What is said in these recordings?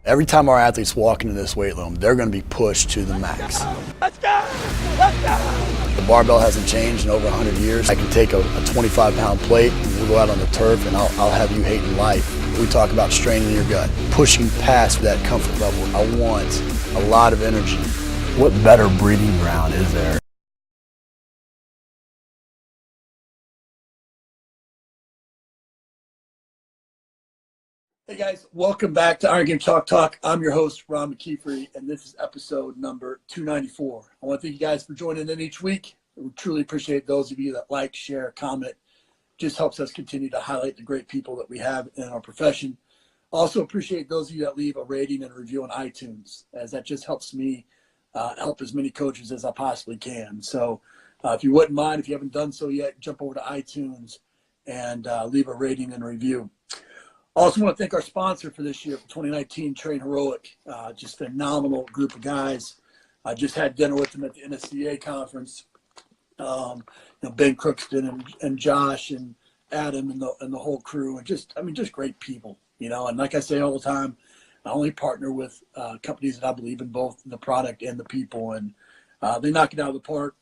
Every time our athletes walk into this weight room, they're going to be pushed to the max. Let's go! Let's go! The barbell hasn't changed in over 100 years. I can take a 25-pound plate and we'll go out on the turf and I'll have you hating life. We talk about straining your gut, pushing past that comfort level. I want a lot of energy. What better breeding ground is there? Hey guys, welcome back to Iron Game Chalk Talk. I'm your host, Ron McKeefery, and this is episode number 294. I want to thank you guys for joining in each week. We truly appreciate those of you that like, share, comment. Just helps us continue to highlight the great people that we have in our profession. Also appreciate those of you that leave a rating and a review on iTunes, as that just helps me help as many coaches as I possibly can. So if you wouldn't mind, if you haven't done so yet, jump over to iTunes and leave a rating and review. Also want to thank our sponsor for this year, for 2019, Train Heroic. Just phenomenal group of guys. I just had dinner with them at the NSCA conference. Ben Crookston and Josh and Adam and the whole crew, and just great people, And like I say all the time, I only partner with companies that I believe in, both the product and the people, and they knock it out of the park.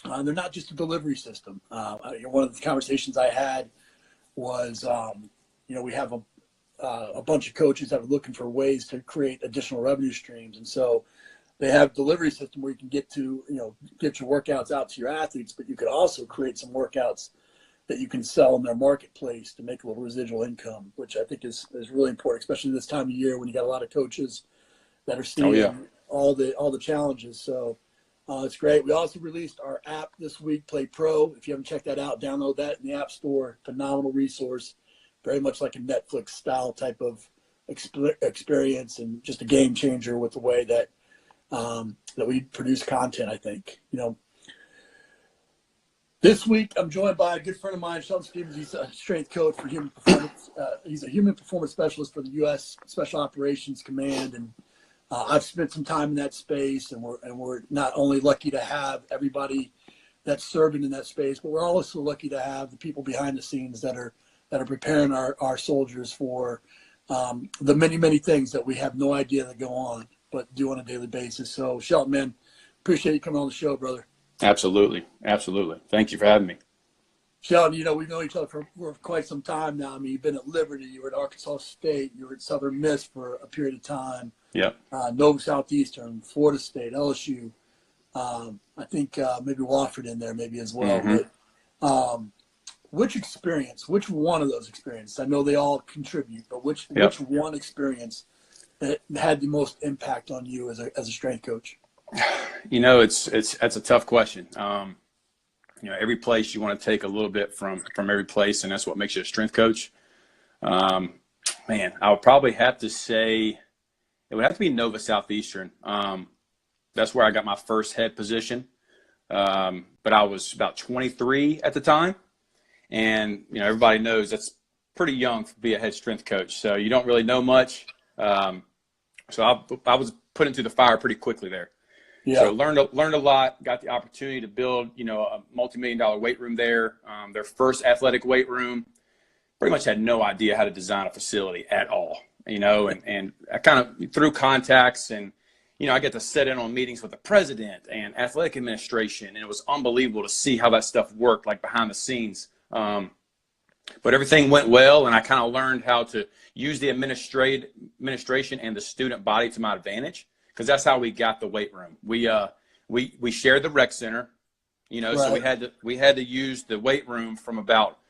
They're not just a delivery system. One of the conversations I had was, we have a bunch of coaches that are looking for ways to create additional revenue streams. And so they have a delivery system where you can get your workouts out to your athletes, but you could also create some workouts that you can sell in their marketplace to make a little residual income, which I think is really important, especially this time of year when you got a lot of coaches that are seeing all the challenges. So it's great. We also released our app this week, Play Pro. If you haven't checked that out, download that in the App Store. Phenomenal resource. Very much like a Netflix style type of experience, and just a game changer with the way that that we produce content, I think. This week I'm joined by a good friend of mine, Shelton Stevens. He's a strength coach for human performance. He's a human performance specialist for the U.S. Special Operations Command, and I've spent some time in that space, and we're not only lucky to have everybody that's serving in that space, but we're also lucky to have the people behind the scenes that are preparing our soldiers for the many, many things that we have no idea that go on, but do on a daily basis. So, Shelton, man, appreciate you coming on the show, brother. Absolutely. Absolutely. Thank you for having me. Shelton, we've known each other for quite some time now. I mean, you've been at Liberty, you were at Arkansas State, you were at Southern Miss for a period of time. Yep. Nova Southeastern, Florida State, LSU. I think maybe Wofford in there maybe as well. Mm-hmm. But, which one of those experiences, I know they all contribute, but which one experience that had the most impact on you as a strength coach? That's a tough question. Every place you want to take a little bit from every place, and that's what makes you a strength coach. I would probably have to say it would have to be Nova Southeastern. That's where I got my first head position. But I was about 23 at the time. And, everybody knows that's pretty young to be a head strength coach. So you don't really know much. So I was put into the fire pretty quickly there. Yeah. So learned a lot, got the opportunity to build, a multi-million-dollar weight room there. Their first athletic weight room. Pretty much had no idea how to design a facility at all, and I kind of through contacts and, I get to sit in on meetings with the president and athletic administration, and it was unbelievable to see how that stuff worked, like behind the scenes. But everything went well, and I kind of learned how to use the administration and the student body to my advantage, because that's how we got the weight room. We shared the rec center, right. So we had to use the weight room from about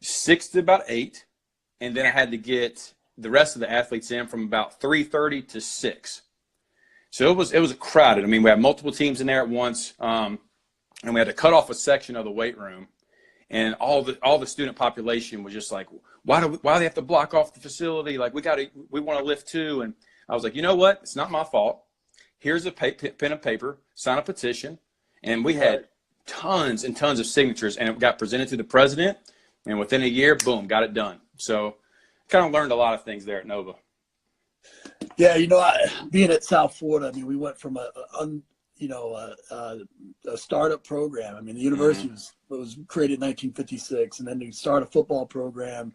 6 to about 8, and then I had to get the rest of the athletes in from about 3:30 to 6. So it was crowded. I mean, we had multiple teams in there at once, and we had to cut off a section of the weight room. And all the student population was just like, why do they have to block off the facility? Like, we want to lift too. And I was like, you know what? It's not my fault. Here's a pen and paper, sign a petition. And we had tons and tons of signatures, and it got presented to the president. And within a year, boom, got it done. So kind of learned a lot of things there at Nova. Yeah, being at South Florida, I mean, we went from a startup program. I mean, the university was created in 1956, and then to start a football program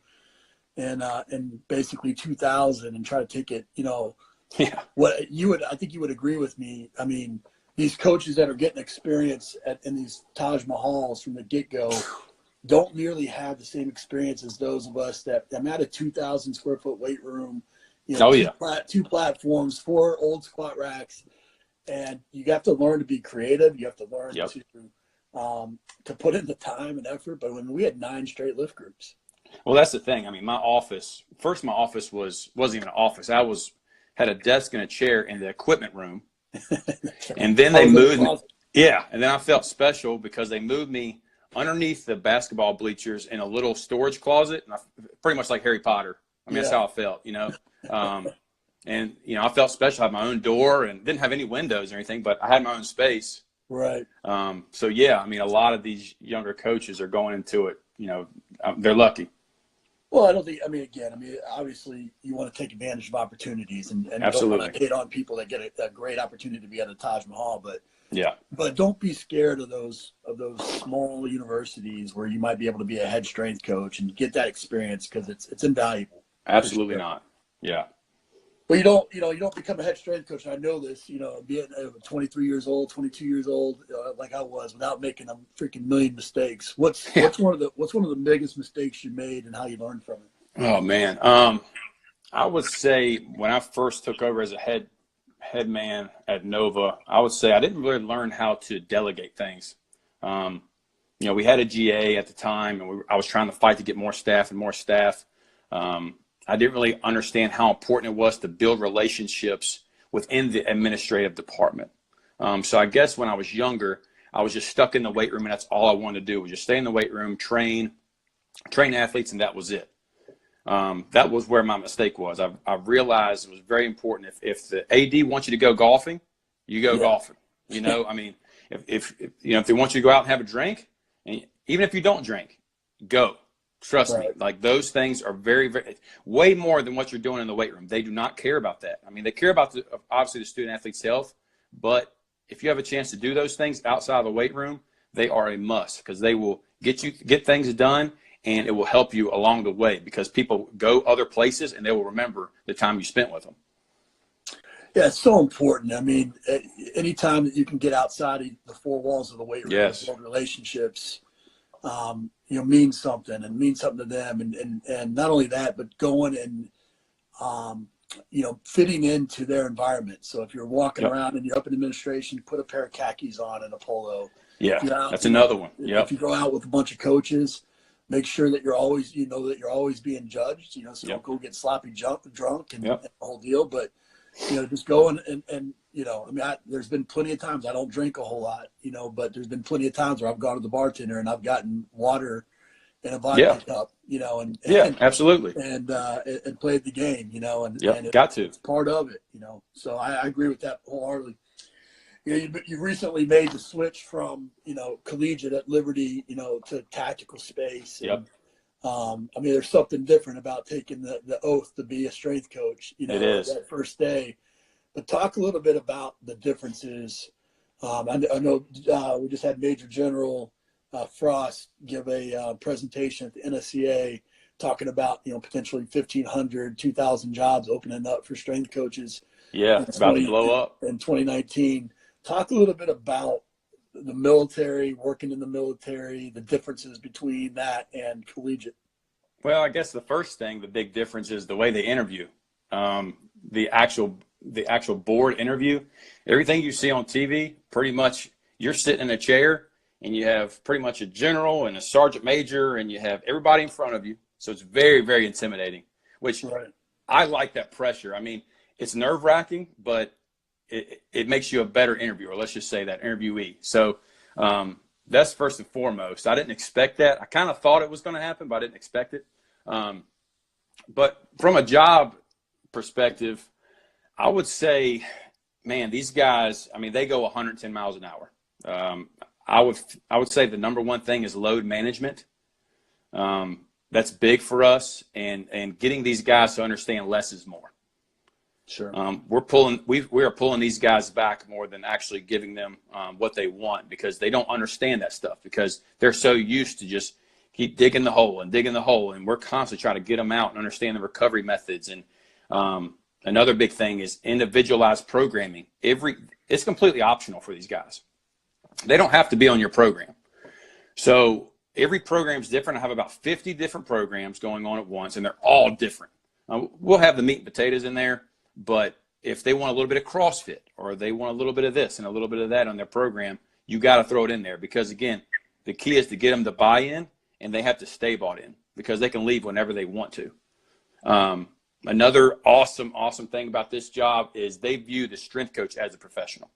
in basically 2000 and try to take it, Yeah. I think you would agree with me. I mean, these coaches that are getting experience in these Taj Mahals from the get-go don't nearly have the same experience as those of us that I'm at a 2,000 square foot weight room, two platforms, 4 old squat racks, and you have to learn to be creative. You have to learn to put in the time and effort. But when we had 9 straight lift groups. Well, that's the thing. I mean, my office wasn't even an office. Had a desk and a chair in the equipment room. And then they moved me. Yeah. And then I felt special because they moved me underneath the basketball bleachers in a little storage closet. And pretty much like Harry Potter. I mean, that's how I felt, and, I felt special. I had my own door and didn't have any windows or anything, but I had my own space. Right. So, yeah, I mean, a lot of these younger coaches are going into it, they're lucky. Well, obviously you want to take advantage of opportunities and Absolutely. Don't want to hate on people that get a great opportunity to be at a Taj Mahal, but don't be scared of those small universities where you might be able to be a head strength coach and get that experience because it's invaluable. Absolutely not. Yeah. Well, you don't become a head strength coach. I know this, being 23 years old, 22 years old, like I was, without making a freaking million mistakes. What's one of the biggest mistakes you made and how you learned from it? Oh man. I would say when I first took over as a head man at Nova, I would say I didn't really learn how to delegate things. We had a GA at the time, and I was trying to fight to get more staff and more staff. I didn't really understand how important it was to build relationships within the administrative department. So I guess when I was younger, I was just stuck in the weight room, and that's all I wanted to do was just stay in the weight room, train athletes, and that was it. That was where my mistake was. I realized it was very important. If the AD wants you to go golfing, you go golfing. I mean, if they want you to go out and have a drink, and even if you don't drink, go. Trust me, like those things are very, very, way more than what you're doing in the weight room. They do not care about that. I mean, they care about obviously the student athlete's health, but if you have a chance to do those things outside of the weight room, they are a must because they will get things done, and it will help you along the way because people go other places and they will remember the time you spent with them. Yeah, it's so important. I mean, anytime that you can get outside of the 4 walls of the weight room and build relationships, means something to them. And not only that, but going and, fitting into their environment. So if you're walking around and you're up in administration, put a pair of khakis on and a polo. Yeah, that's another one. If you go out with a bunch of coaches, make sure that you're always, that you're always being judged, so don't go get sloppy drunk and the whole deal. But, just go and there's been plenty of times I don't drink a whole lot, but there's been plenty of times where I've gone to the bartender and I've gotten water in a vodka cup, absolutely. And played the game, and got to. It's part of it, so I agree with that wholeheartedly. You recently made the switch from, collegiate at Liberty, to tactical space. And, there's something different about taking the oath to be a strength coach, it is. That first day. But talk a little bit about the differences. I know we just had Major General Frost give a presentation at the NSCA talking about, potentially 1,500, 2,000 jobs opening up for strength coaches. Yeah, it's about to blow up. In 2019. Talk a little bit about the military, working in the military, the differences between that and collegiate. Well, I guess the big difference is the way they interview. The actual board interview. Everything you see on TV, pretty much you're sitting in a chair and you have pretty much a general and a sergeant major and you have everybody in front of you. So it's very, very intimidating, which I like that pressure. I mean, it's nerve-wracking, but it makes you a better interviewer. Let's just say that interviewee. So that's first and foremost. I didn't expect that. I kind of thought it was going to happen, but I didn't expect it. But from a job perspective, I would say, man, these guys, I mean, they go 110 miles an hour. I would say the number one thing is load management. That's big for us, and getting these guys to understand less is more. Sure. We are pulling these guys back more than actually giving them what they want because they don't understand that stuff because they're so used to just keep digging the hole and digging the hole. And we're constantly trying to get them out and understand the recovery methods. And another big thing is individualized programming. It's completely optional for these guys. They don't have to be on your program. So every program is different. I have about 50 different programs going on at once, and they're all different. We'll have the meat and potatoes in there, but if they want a little bit of CrossFit or they want a little bit of this and a little bit of that on their program, you got to throw it in there, because again, the key is to get them to buy in, and they have to stay bought in, because they can leave whenever they want to. Another awesome thing about this job is they view the strength coach as a professional.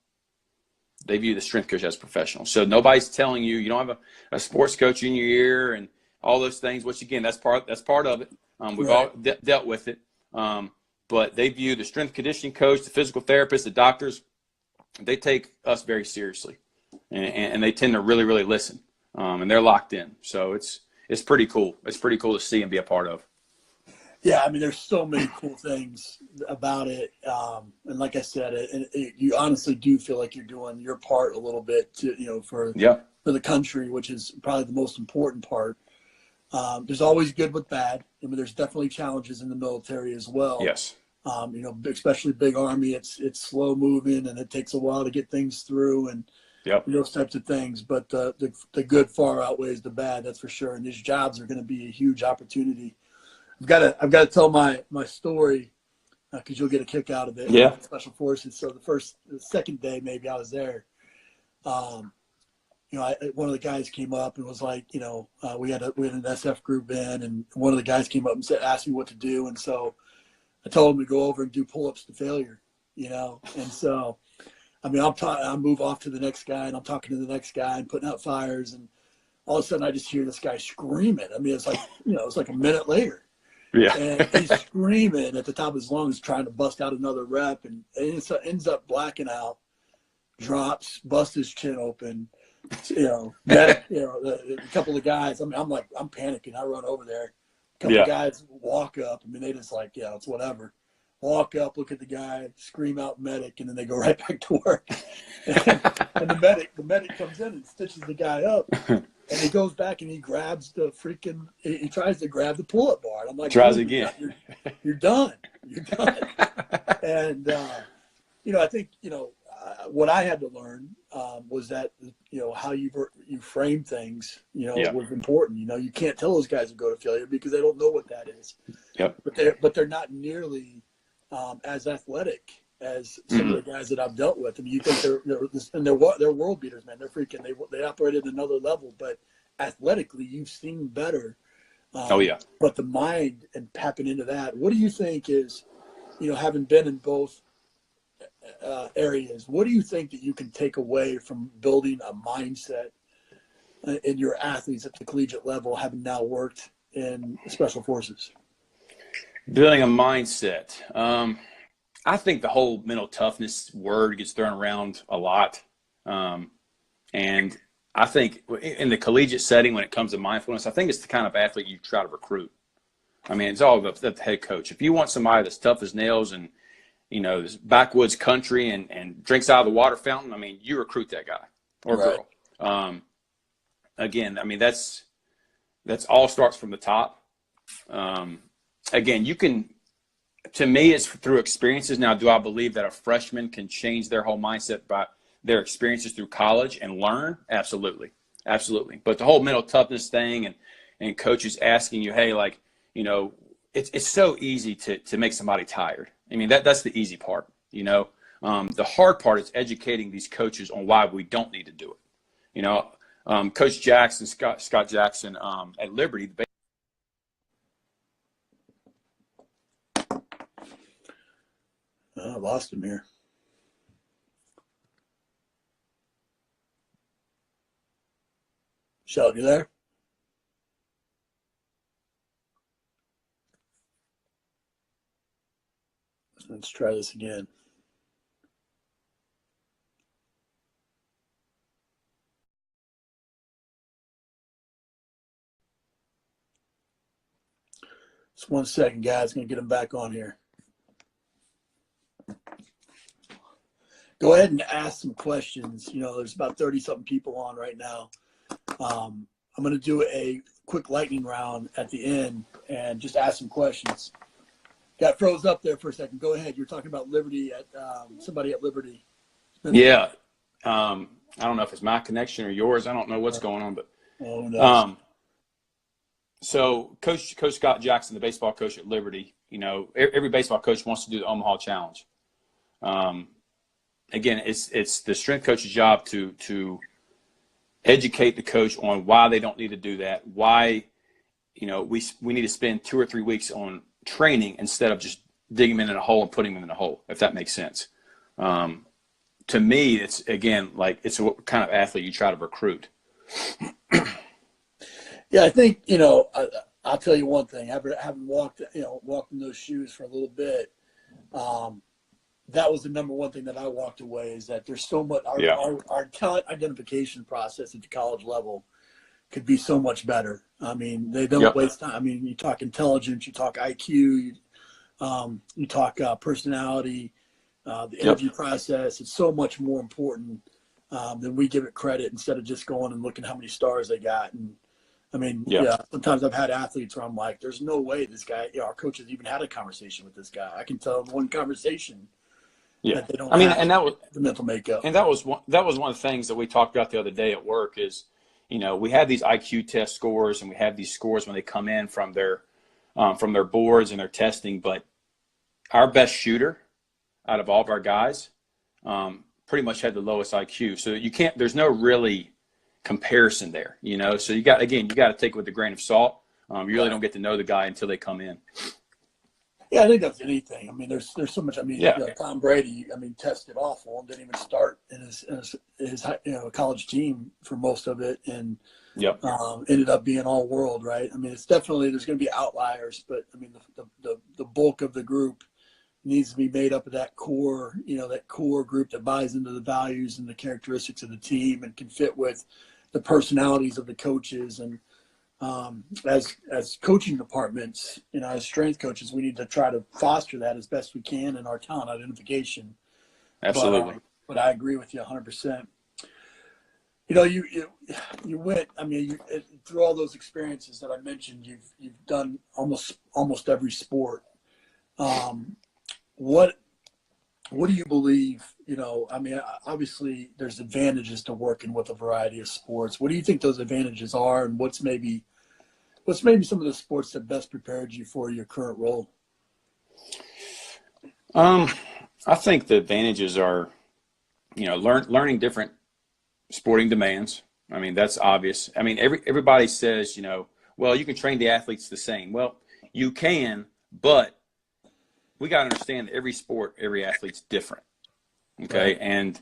They view the strength coach as a professional. So nobody's telling you, you don't have a sports coach in your ear and all those things, which again, that's part of it. We've all dealt with it. But they view the strength conditioning coach, the physical therapist, the doctors, they take us very seriously, and they tend to really, really listen, and they're locked in. So it's pretty cool. It's pretty cool to see and be a part of. Yeah, I mean, there's so many cool things about it, and like I said, you honestly do feel like you're doing your part a little bit to, for the country, which is probably the most important part. There's always good with bad. I mean, there's definitely challenges in the military as well. Yes. Especially big Army, it's slow moving, and it takes a while to get things through, and those types of things. But the good far outweighs the bad, that's for sure. And these jobs are going to be a huge opportunity. I've got to tell my story, because you'll get a kick out of it. Yeah. Special Forces. So the second day maybe I was there. One of the guys came up and was like, we had an SF group in, and one of the guys came up and asked me what to do, and so I told him to go over and do pull-ups to failure, and so, I mean, I move off to the next guy, and I'm talking to the next guy and putting out fires, and all of a sudden I just hear this guy screaming. I mean, it's like, it's like a minute later. Yeah. And he's screaming at the top of his lungs, trying to bust out another rep, and it ends up blacking out, drops, busts his chin open. A couple of guys, I'm panicking. I run over there. A couple of guys walk up. I mean, they just like, it's whatever. Walk up, look at the guy, scream out medic, and then they go right back to work. And the medic comes in and stitches the guy up. And he goes back and he grabs he tries to grab the pull-up bar. And I'm like, tries again. You're done. You're done. And, I think, what I had to learn was that, how you frame things, was important. You can't tell those guys to go to failure because they don't know what that is. Yep. But they're not nearly as athletic as some of the guys that I've dealt with. I mean, you think they're world beaters, man. They're freaking. They operate at another level, but athletically, you've seen better. But the mind and tapping into that. What do you think is, having been in both areas, what do you think that you can take away from building a mindset in your athletes at the collegiate level, having now worked in special forces? Building a mindset. I think the whole mental toughness word gets thrown around a lot. And I think in the collegiate setting, when it comes to mindfulness, I think it's the kind of athlete you try to recruit. I mean, it's all about the head coach. If you want somebody that's tough as nails and, this backwoods country and drinks out of the water fountain, I mean, you recruit that guy or girl. Again, I mean, that's all starts from the top. Again, to me, it's through experiences. Now, do I believe that a freshman can change their whole mindset by their experiences through college and learn? Absolutely. Absolutely. But the whole mental toughness thing and coaches asking you, hey, like, it's so easy to make somebody tired. I mean, that's the easy part, The hard part is educating these coaches on why we don't need to do it. Coach Jackson, Scott Jackson at Liberty. I lost him here. Shelton, you there? Let's try this again. Just 1 second, guys. Going to get him back on here. Go ahead and ask some questions. There's about 30-something people on right now. I'm going to do a quick lightning round at the end and just ask some questions. Got froze up there for a second. Go ahead. You're talking about Liberty at somebody at Liberty. Yeah. I don't know if it's my connection or yours. I don't know what's going on, but so Coach Scott Jackson, the baseball coach at Liberty, you know, every baseball coach wants to do the Omaha Challenge. Again, it's the strength coach's job to educate the coach on why they don't need to do that. Why, you know, we need to spend 2 or 3 weeks on training instead of just digging them in a hole and putting them in a hole, if that makes sense. To me, it's, again, like, it's what kind of athlete you try to recruit. Yeah, I think, you know, I'll tell you one thing. Having walked in those shoes for a little bit, that was the number one thing that I walked away, is that there's so much, our talent identification process at the college level could be so much better. I mean, they don't waste time. I mean, you talk intelligence, you talk IQ, you talk personality, the interview process. It's so much more important than we give it credit, instead of just going and looking how many stars they got. And I mean, sometimes I've had athletes where I'm like, there's no way this guy, our coach has even had a conversation with this guy. I can tell in one conversation that they don't and that was the mental makeup. And that was one of the things that we talked about the other day at work is, you know, we have these IQ test scores, and we have these scores when they come in from their boards and their testing. But our best shooter out of all of our guys pretty much had the lowest IQ. So there's no really comparison there, you know. So you got to take it with a grain of salt. You really don't get to know the guy until they come in. Yeah, I think that's anything. I mean, there's so much. I mean, Tom Brady, I mean, tested awful and didn't even start in his college team for most of it, and ended up being all world, right? I mean, it's definitely, there's going to be outliers, but I mean, the bulk of the group needs to be made up of that core, that core group that buys into the values and the characteristics of the team and can fit with the personalities of the coaches. And as coaching departments, as strength coaches, we need to try to foster that as best we can in our talent identification. Absolutely. But I agree with you 100%. You went, I mean, through all those experiences that I mentioned, you've done almost every sport. What do you believe, I mean, obviously there's advantages to working with a variety of sports. What do you think those advantages are, and what's maybe some of the sports that best prepared you for your current role? I think the advantages are, learning different sporting demands. I mean, that's obvious. I mean, everybody says, well, you can train the athletes the same. Well, you can, but we got to understand that every sport, every athlete's different. Okay. Right. And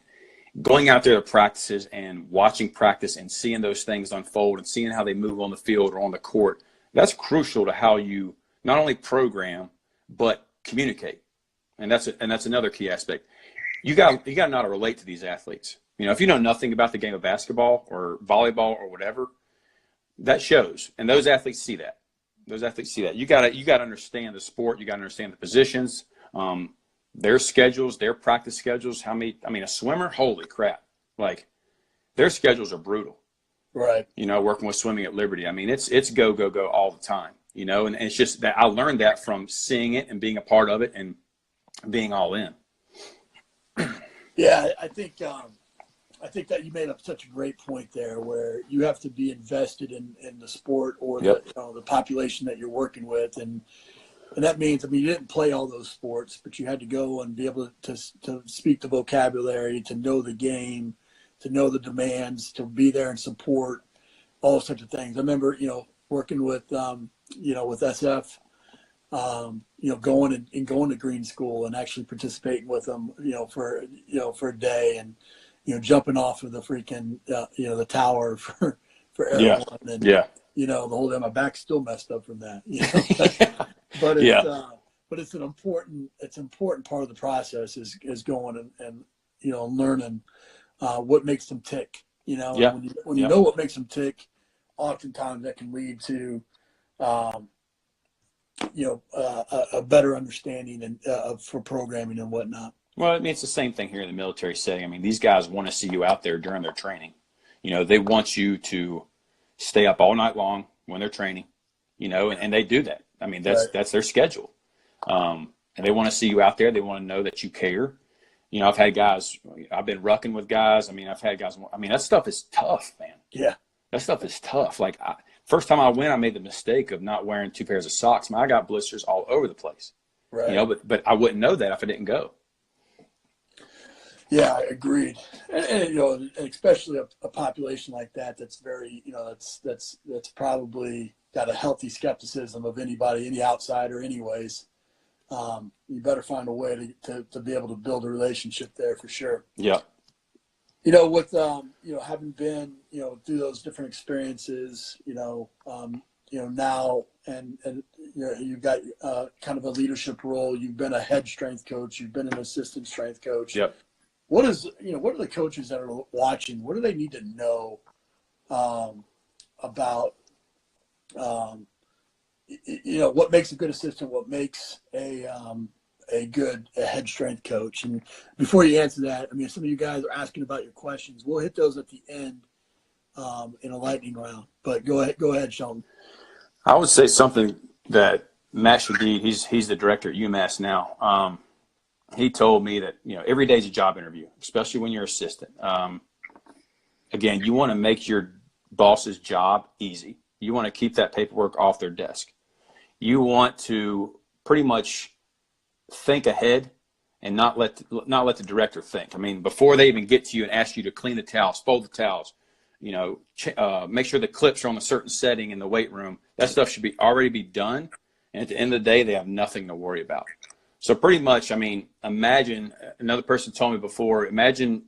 going out there to practices and watching practice and seeing those things unfold and seeing how they move on the field or on the court, that's crucial to how you not only program, but communicate. And that's another key aspect. You got to know how to relate to these athletes. If you know nothing about the game of basketball or volleyball or whatever, that shows. And those athletes see that. You got to understand the sport. You got to understand the positions, their schedules, their practice schedules. A swimmer, holy crap. Like, their schedules are brutal. Right. Working with swimming at Liberty. I mean, it's go, go, go all the time, and it's just that I learned that from seeing it and being a part of it and being all in. Yeah, I think that you made up such a great point there, where you have to be invested in the sport or the population that you're working with. And that means, you didn't play all those sports, but you had to go and be able to speak the vocabulary, to know the game, to know the demands, to be there and support all sorts of things. I remember, working with, with SF, going to green school and actually participating with them, for a day, and, jumping off of the freaking, the tower for everyone. And, the whole day, my back's still messed up from that, but it's an important part of the process is going and learning what makes them tick, when you know what makes them tick, oftentimes that can lead to, a better understanding and for programming and whatnot. Well, it's the same thing here in the military setting. These guys want to see you out there during their training. They want you to stay up all night long when they're training, and they do that. I mean, that's their schedule. And they want to see you out there. They want to know that you care. I've had guys, I've been rucking with guys. I mean, I've had guys, that stuff is tough, man. Yeah. That stuff is tough. Like, first time I went, I made the mistake of not wearing 2 pairs of socks. I got blisters all over the place. Right. But I wouldn't know that if I didn't go. Yeah, agreed. And especially a population like that, that's very, that's probably got a healthy skepticism of anybody, any outsider anyways. You better find a way to be able to build a relationship there for sure. Yeah. With, having been, through those different experiences, now and you've got kind of a leadership role. You've been a head strength coach. You've been an assistant strength coach. Yep. What are the coaches that are watching? What do they need to know about, what makes a good assistant? What makes a good head strength coach? And before you answer that, I mean, some of you guys are asking about your questions. We'll hit those at the end in a lightning round. But go ahead, Shelton. I would say something that Macie, he's the director at UMass now. He told me that, every day is a job interview, especially when you're assistant. Again, you want to make your boss's job easy. You want to keep that paperwork off their desk. You want to pretty much think ahead and not let the director think. I mean, before they even get to you and ask you to clean the towels, fold the towels, make sure the clips are on a certain setting in the weight room. That stuff should already be done. And at the end of the day, they have nothing to worry about. So pretty much, I mean, imagine, another person told me before, imagine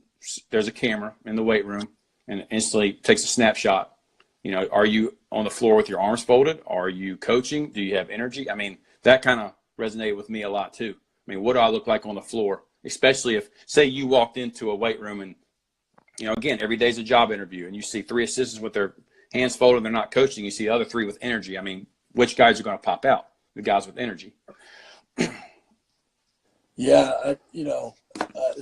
there's a camera in the weight room and it instantly takes a snapshot. Are you on the floor with your arms folded? Are you coaching? Do you have energy? I mean, that kind of resonated with me a lot too. I mean, what do I look like on the floor? Especially if, say, you walked into a weight room and, again, every day's a job interview and you see 3 assistants with their hands folded, they're not coaching. You see the other 3 with energy. I mean, which guys are going to pop out? The guys with energy. Yeah,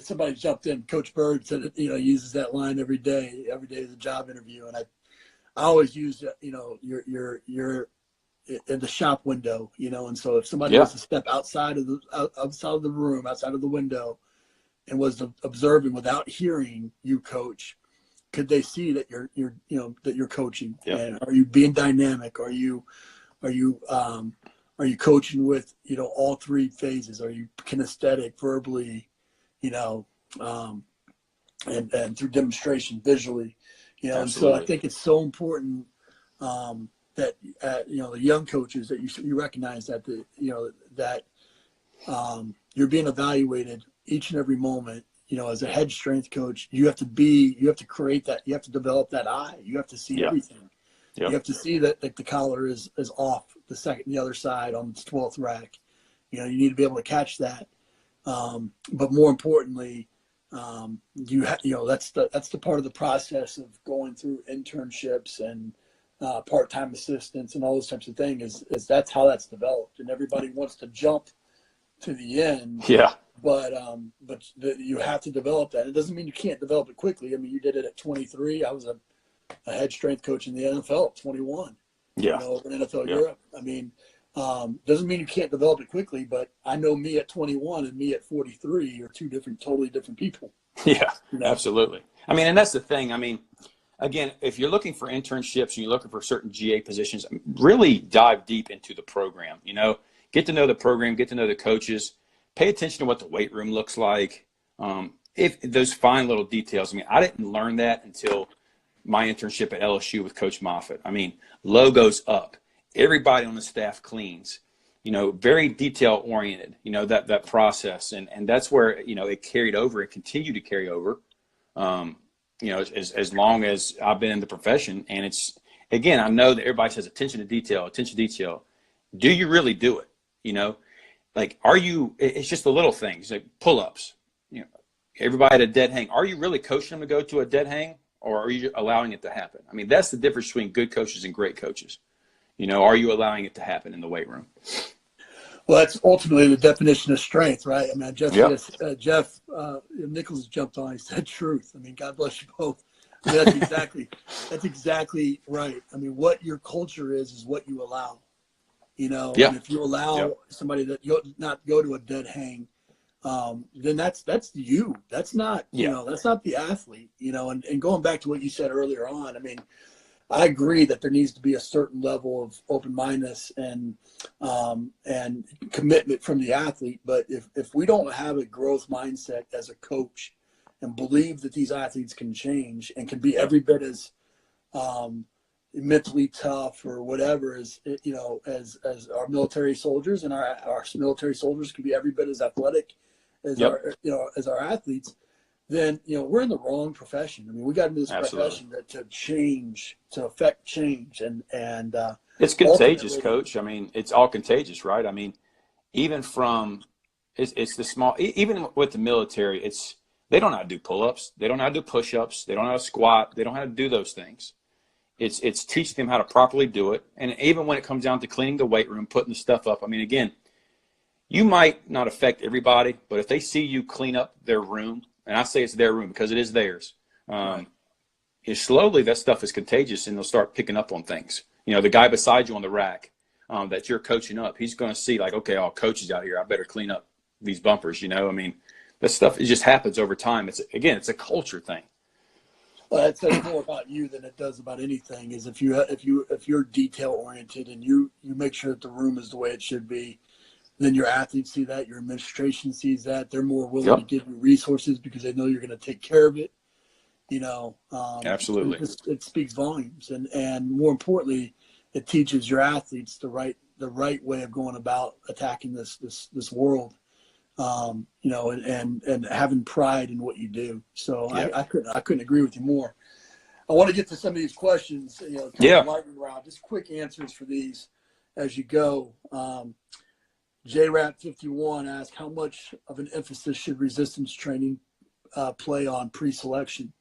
somebody jumped in. Coach Bird said, uses that line every day. Every day is a job interview, and I always use, you're in the shop window, and so if somebody was to step outside of the room, outside of the window, and was observing without hearing you coach, could they see that you're coaching? Yep. And are you being dynamic? Are you coaching with, all 3 phases? Are you kinesthetic, verbally, and through demonstration visually, and so I think it's so important that, the young coaches that you recognize that you're being evaluated each and every moment. As a head strength coach, you have to create that, you have to develop that eye. You have to see everything. Yep. You have to see that the collar is off the other side on the 12th rack. You need to be able to catch that. But more importantly, that's the part of the process of going through internships and part-time assistants and all those types of things is that's how that's developed. And everybody wants to jump to the end. Yeah. But you have to develop that. It doesn't mean you can't develop it quickly. I mean, you did it at 23. I was a head strength coach in the NFL at 21. Yeah. In NFL Europe. I mean, doesn't mean you can't develop it quickly, but I know me at 21 and me at 43 are 2 totally different people. Yeah, absolutely. I mean, and that's the thing. I mean, again, if you're looking for internships and you're looking for certain GA positions, really dive deep into the program, get to know the program, get to know the coaches, pay attention to what the weight room looks like. If those fine little details, I mean, I didn't learn that until my internship at LSU with Coach Moffitt. I mean, logos up, everybody on the staff cleans, very detail oriented, that process. And that's where, it carried over, it continued to carry over, as long as I've been in the profession. And it's, again, I know that everybody says attention to detail. Do you really do it? Like, it's just the little things like pull-ups, everybody at a dead hang. Are you really coaching them to go to a dead hang? Or are you allowing it to happen? I mean, that's the difference between good coaches and great coaches. Are you allowing it to happen in the weight room? Well, that's ultimately the definition of strength, right? I mean, Jeff Nichols jumped on. He said truth. I mean, God bless you both. That's exactly right. I mean, what your culture is what you allow, Yeah. and if you allow somebody that you not go to a dead hang, then that's you. That's not, that's not the athlete, and going back to what you said earlier on, I mean, I agree that there needs to be a certain level of open-mindedness and commitment from the athlete. But if we don't have a growth mindset as a coach and believe that these athletes can change and can be every bit as mentally tough or whatever as our military soldiers, and our military soldiers can be every bit as athletic as as our athletes, then we're in the wrong profession. I mean, we got into this profession to affect change, and it's contagious, Coach. I mean, it's all contagious, right? I mean, even from it's the small, even with the military, they don't know how to do pull-ups, they don't know how to do push-ups, they don't know how to squat, they don't know how to do those things. It's teaching them how to properly do it, and even when it comes down to cleaning the weight room, putting the stuff up. I mean, again, you might not affect everybody, but if they see you clean up their room. And I say it's their room because it is theirs. Slowly that stuff is contagious, and they'll start picking up on things. The guy beside you on the rack that you're coaching up, he's going to see like, okay, all coaches out here, I better clean up these bumpers. I mean, that stuff, it just happens over time. It's a culture thing. Well, that says more about you than it does about anything. Is if you're detail oriented and you make sure that the room is the way it should be, then your athletes see that, your administration sees that, they're more willing to give you resources because they know you're going to take care of it. Absolutely. It speaks volumes, and more importantly, it teaches your athletes the right way of going about attacking this world. And having pride in what you do. So I couldn't agree with you more. I want to get to some of these questions. Lightning round, just quick answers for these as you go. JRAT51 asked, how much of an emphasis should resistance training play on pre-selection?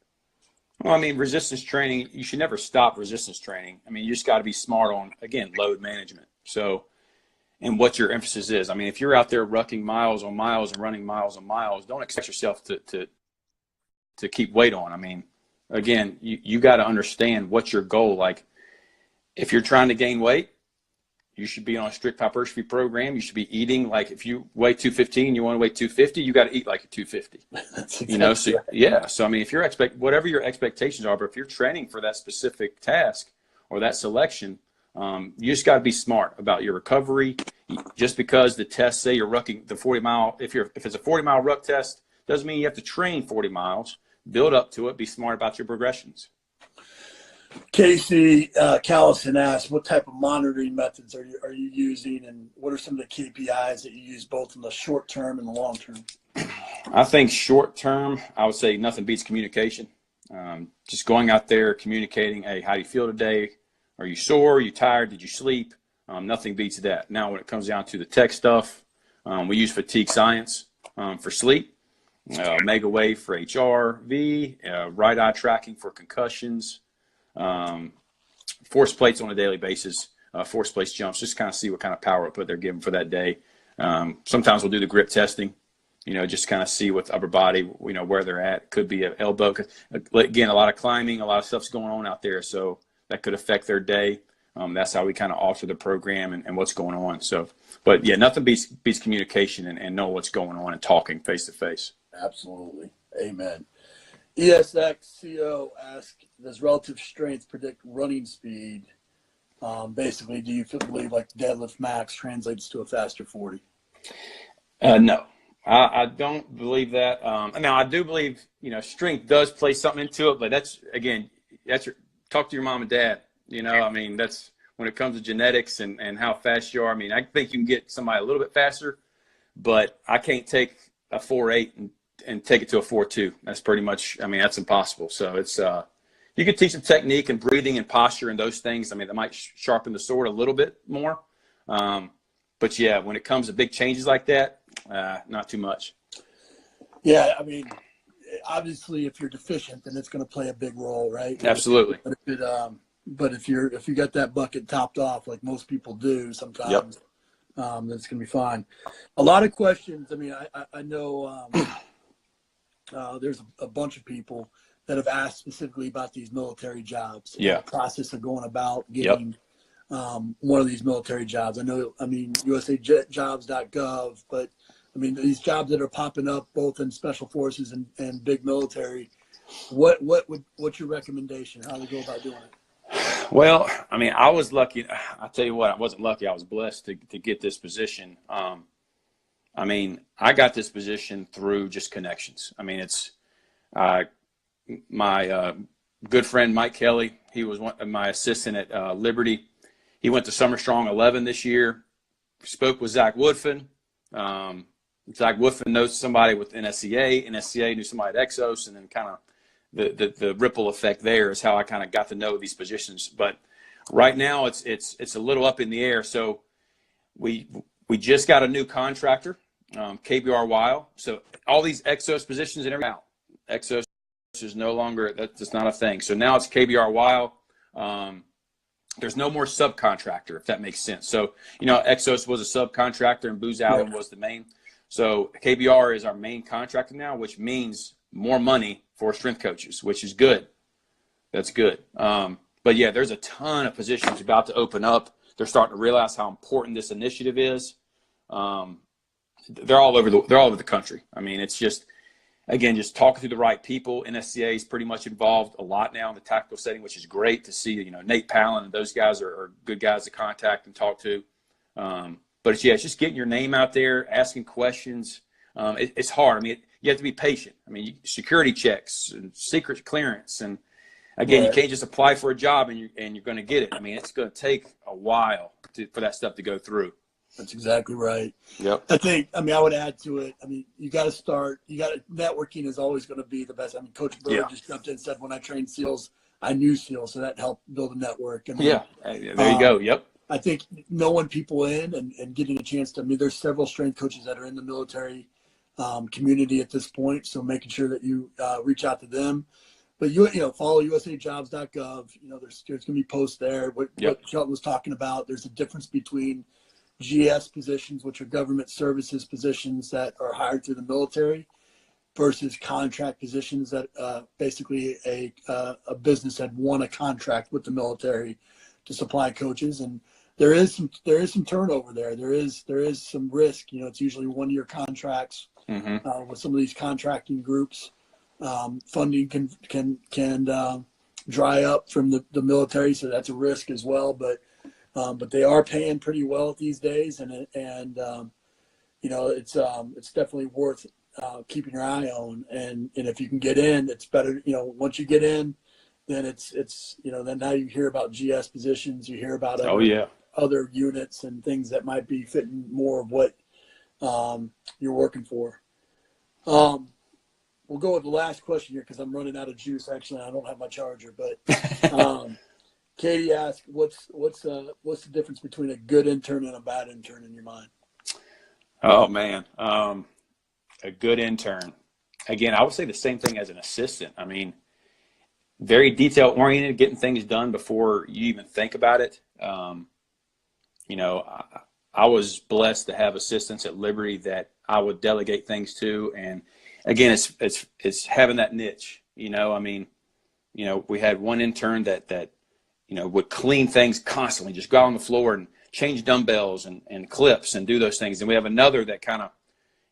Well, I mean, resistance training, you should never stop resistance training. I mean, you just got to be smart on, again, load management. So, and what your emphasis is. I mean, if you're out there rucking miles on miles and running miles on miles, don't expect yourself to keep weight on. I mean, again, you got to understand what's your goal. Like, if you're trying to gain weight, you should be on a strict hypertrophy program. You should be eating like, if you weigh 215, you want to weigh 250, you got to eat like a 250. That's exactly right. So I mean, if you're whatever your expectations are, but if you're training for that specific task or that selection, you just got to be smart about your recovery. Just because the tests say you're rucking the 40-mile, if it's a 40-mile ruck test, doesn't mean you have to train 40 miles. Build up to it. Be smart about your progressions. Casey Callison asked, what type of monitoring methods are you using, and what are some of the KPIs that you use both in the short term and the long term? I think short term, I would say nothing beats communication. Just going out there, communicating, hey, how do you feel today? Are you sore? Are you tired? Did you sleep? Nothing beats that. Now, when it comes down to the tech stuff, we use fatigue science for sleep, Mega Wave for HRV, right eye tracking for concussions, force plates on a daily basis, force plates jumps, just kind of see what kind of power output they're given for that day. Sometimes we'll do the grip testing, just kind of see with upper body, where they're at. It could be an elbow. Again, a lot of climbing, a lot of stuff's going on out there, so that could affect their day. That's how we kind of alter the program and what's going on. So, but yeah, nothing beats communication and know what's going on and talking face to face. Absolutely. Amen. ESXCO asked, does relative strength predict running speed? Basically, do you believe like deadlift max translates to a faster 40? No, I don't believe that. Now, I do believe, strength does play something into it, but talk to your mom and dad. I mean, that's when it comes to genetics and how fast you are. I mean, I think you can get somebody a little bit faster, but I can't take a 4.8 and take it to a 4.2. That's pretty much, that's impossible. So it's, you could teach them technique and breathing and posture and those things. I mean, that might sharpen the sword a little bit more. But yeah, when it comes to big changes like that, not too much. Yeah. I mean, obviously if you're deficient, then it's going to play a big role, right? Absolutely. But if you got that bucket topped off, like most people do sometimes, then it's going to be fine. A lot of questions. I mean, I know, there's a bunch of people that have asked specifically about these military jobs. Yeah. And the process of going about getting one of these military jobs. I mean, USAJobs.gov, but I mean, these jobs that are popping up both in special forces and big military, what's your recommendation? How do you go about doing it? Well, I mean, I was lucky. I'll tell you what, I wasn't lucky. I was blessed to get this position. I mean, I got this position through just connections. I mean, it's my good friend Mike Kelly. He was my assistant at Liberty. He went to Summer Strong 11 this year. Spoke with Zach Woodfin. Zach Woodfin knows somebody with NSCA. NSCA knew somebody at Exos, and then kind of the ripple effect there is how I kind of got to know these positions. But right now, it's a little up in the air. So we just got a new contractor, KBR Weil. So all these Exos positions and everything out. Exos is no longer, that's not a thing. So now it's KBR Weil. There's no more subcontractor, if that makes sense. So, you know, Exos was a subcontractor and Booz Allen was the main. So KBR is our main contractor now, which means more money for strength coaches, which is good. That's good. But yeah, there's a ton of positions about to open up. They're starting to realize how important this initiative is. They're all over the country. I mean, it's just, again, just talking to the right people. NSCA is pretty much involved a lot now in the tactical setting, which is great to see. You know, Nate Palin and those guys are good guys to contact and talk to. But it's just getting your name out there, asking questions. It's hard. I mean, you have to be patient. I mean, security checks and secret clearance, and again, you can't just apply for a job and you're going to get it. I mean, it's going to take a while for that stuff to go through. That's exactly right. Yep. I would add to it. I mean, you got to start. Networking is always going to be the best. I mean, Coach Burr just jumped in and said, when I trained SEALs, I knew SEALs, so that helped build a network. I mean, there you go. Yep. I think knowing people in and getting a chance to, I mean, there's several strength coaches that are in the military community at this point, so making sure that you reach out to them. But follow USAJobs.gov. You know, there's going to be posts there. What Shelton was talking about, there's a difference between GS positions, which are government services positions that are hired through the military, versus contract positions that basically a business had won a contract with the military to supply coaches, and there is some turnover there. There is some risk. You know, it's usually 1-year contracts with some of these contracting groups. Funding can dry up from the military, so that's a risk as well. But they are paying pretty well these days, and you know, it's definitely worth keeping your eye on. And if you can get in, it's better. You know, once you get in, then it's you know, then now you hear about GS positions, you hear about other units and things that might be fitting more of what you're working for. We'll go with the last question here because I'm running out of juice. Actually, I don't have my charger, but Katie asked, what's the difference between a good intern and a bad intern in your mind? Oh man, a good intern. Again, I would say the same thing as an assistant. I mean, very detail oriented, getting things done before you even think about it. You know, I was blessed to have assistants at Liberty that I would delegate things to, and again, it's having that niche. You know, I mean, you know, we had one intern that you know, would clean things constantly, just go out on the floor and change dumbbells and clips and do those things. And we have another that kind of,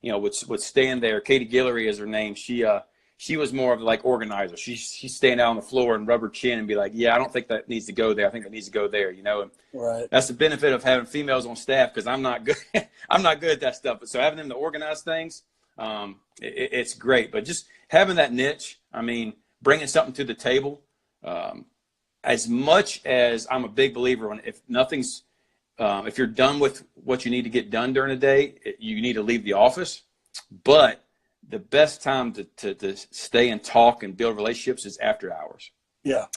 you know, would stand there. Katie Guillory is her name. She was more of like organizer. She'd stand out on the floor and rub her chin and be like, yeah, I don't think that needs to go there. I think that needs to go there, you know. And right. That's the benefit of having females on staff, because I'm not good. I'm not good at that stuff. But so having them to organize things, it's great. But just having that niche, I mean, bringing something to the table. As much as I'm a big believer in, if you're done with what you need to get done during the day, you need to leave the office. But the best time to stay and talk and build relationships is after hours. Yeah.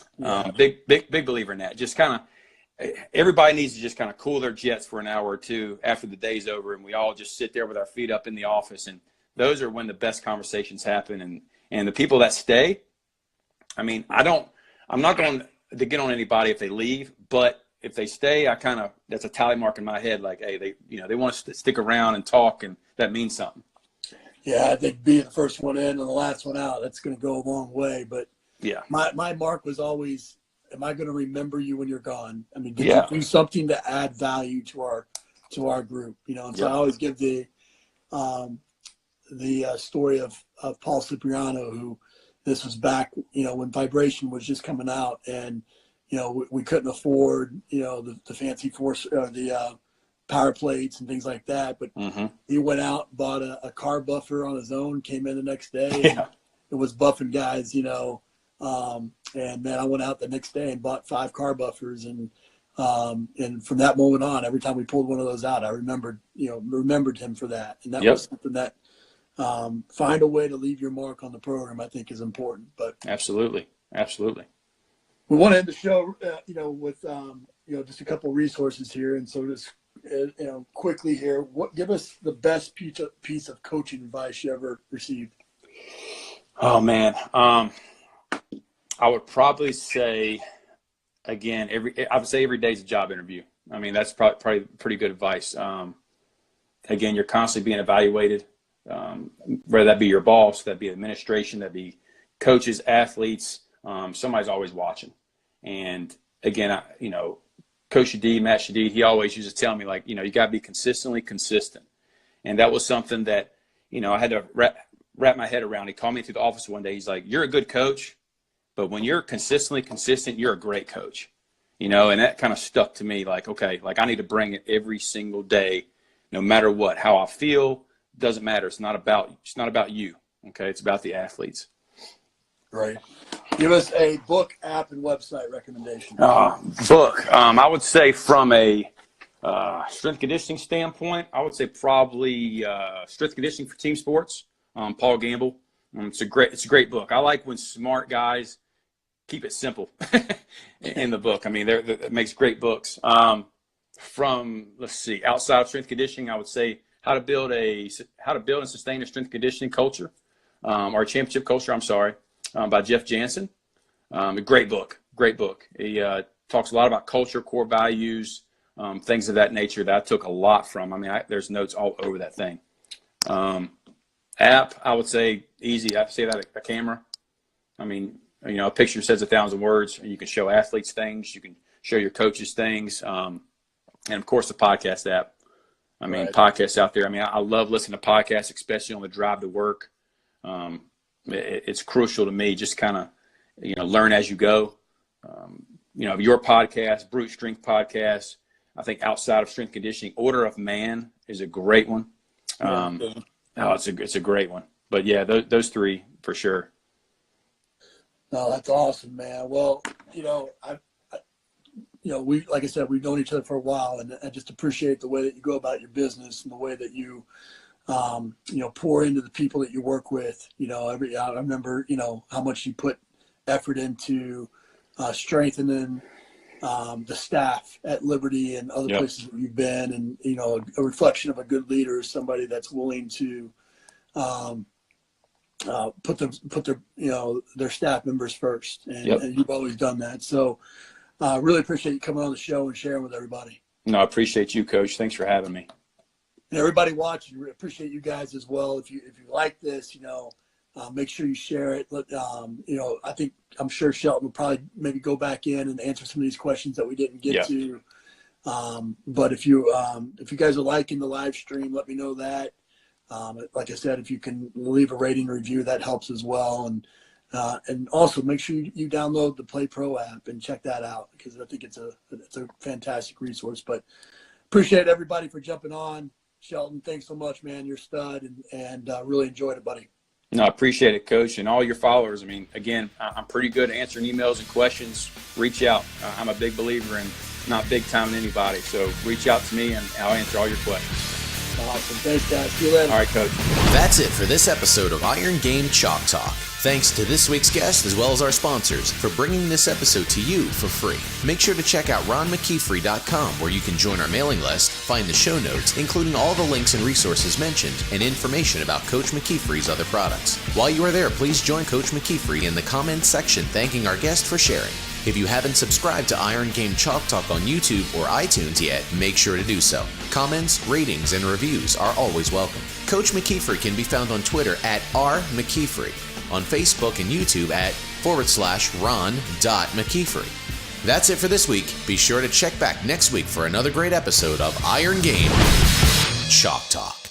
Big believer in that. Just kind of, everybody needs to just kind of cool their jets for an hour or two after the day's over, and we all just sit there with our feet up in the office. And those are when the best conversations happen. And the people that stay, I mean, I'm not going to get on anybody if they leave, but if they stay, that's a tally mark in my head. Like, hey, they want to stick around and talk, and that means something. Yeah, I think being the first one in and the last one out, that's going to go a long way. But Yeah. My mark was always, am I going to remember you when you're gone? I mean, did Yeah. you do something to add value to our group? You know, and so I always give the story of Paul Cipriano, who this was back, you know, when vibration was just coming out, and you know we couldn't afford, you know, the fancy the power plates and things like that, but he went out, bought a car buffer on his own, came in the next day, and it was buffing guys, you know. And then I went out the next day and bought 5 car buffers, and from that moment on, every time we pulled one of those out, I remembered him for that. And that was something that find a way to leave your mark on the program, I think, is important. But absolutely. We want to end the show, you know, with you know, just a couple of resources here, and so just you know, quickly here, give us the best piece of coaching advice you ever received. Oh man, I would probably say, again, every day is a job interview. I mean, that's probably pretty good advice. Again, you're constantly being evaluated, whether that be your boss, that be administration, that be coaches, athletes. Somebody's always watching. And again, you know, Coach Shadid, Matt Shadid, he always used to tell me, like, you know, you got to be consistently consistent. And that was something that, you know, I had to wrap my head around. He called me into the office one day. He's like, you're a good coach, but when you're consistently consistent, you're a great coach. You know, and that kind of stuck to me, like, okay, like I need to bring it every single day, no matter what. How I feel doesn't matter. It's not about you. Okay, it's about the athletes. Right. Give us a book, app, and website recommendation. Book. I would say from a strength conditioning standpoint, I would say probably Strength Conditioning for Team Sports. Paul Gamble. It's a great book. I like when smart guys keep it simple in the book. I mean, it makes great books. From, let's see, outside of strength conditioning, I would say how to build and sustain a strength conditioning culture, or a championship culture. I'm sorry, by Jeff Jansen. A great book. He talks a lot about culture, core values, things of that nature that I took a lot from. I mean, there's notes all over that thing. App, I would say easy. I'd say that a camera. I mean, you know, a picture says 1,000 words. You can show athletes things. You can show your coaches things. And, of course, the podcast app. I mean, podcasts out there. I mean, I love listening to podcasts, especially on the drive to work. It's crucial to me, just kind of, you know, learn as you go. You know, your podcast, Brute Strength Podcast, I think outside of strength conditioning, Order of Man is a great one. It's a great one. But, yeah, those 3 for sure. No, that's awesome, man. Well, you know, like I said, we've known each other for a while, and I just appreciate the way that you go about your business and the way that you, you know, pour into the people that you work with. You know, I remember, you know, how much you put effort into strengthening the staff at Liberty and other places that you've been, and, you know, a reflection of a good leader is somebody that's willing to put their you know, their staff members first, and you've always done that. So really appreciate you coming on the show and sharing with everybody. No, I appreciate you, Coach. Thanks for having me. And everybody watching, we appreciate you guys as well. If you like this, you know, make sure you share it. You know, I'm sure Shelton will probably maybe go back in and answer some of these questions that we didn't get to. But if you guys are liking the live stream, let me know that. Like I said, if you can leave a rating review, that helps as well. And also make sure you download the Play Pro app and check that out, because I think it's a fantastic resource. But appreciate everybody for jumping on. Shelton, thanks so much, man. You're a stud, and really enjoyed it, buddy. No, I appreciate it, Coach, and all your followers. I mean, again, I'm pretty good at answering emails and questions. Reach out. I'm a big believer in not big time in anybody. So reach out to me, and I'll answer all your questions. Awesome. Thanks, guys. See you later. All right, Coach. That's it for this episode of Iron Game Chalk Talk. Thanks to this week's guest as well as our sponsors for bringing this episode to you for free. Make sure to check out ronmckeefery.com, where you can join our mailing list, find the show notes, including all the links and resources mentioned, and information about Coach McKeefery's other products. While you are there, please join Coach McKeefery in the comments section thanking our guest for sharing. If you haven't subscribed to Iron Game Chalk Talk on YouTube or iTunes yet, make sure to do so. Comments, ratings, and reviews are always welcome. Coach McKeefery can be found on Twitter at @RMcKeefery, on Facebook and YouTube at facebook.com/ron.mckeefery. That's it for this week. Be sure to check back next week for another great episode of Iron Game Chalk Talk.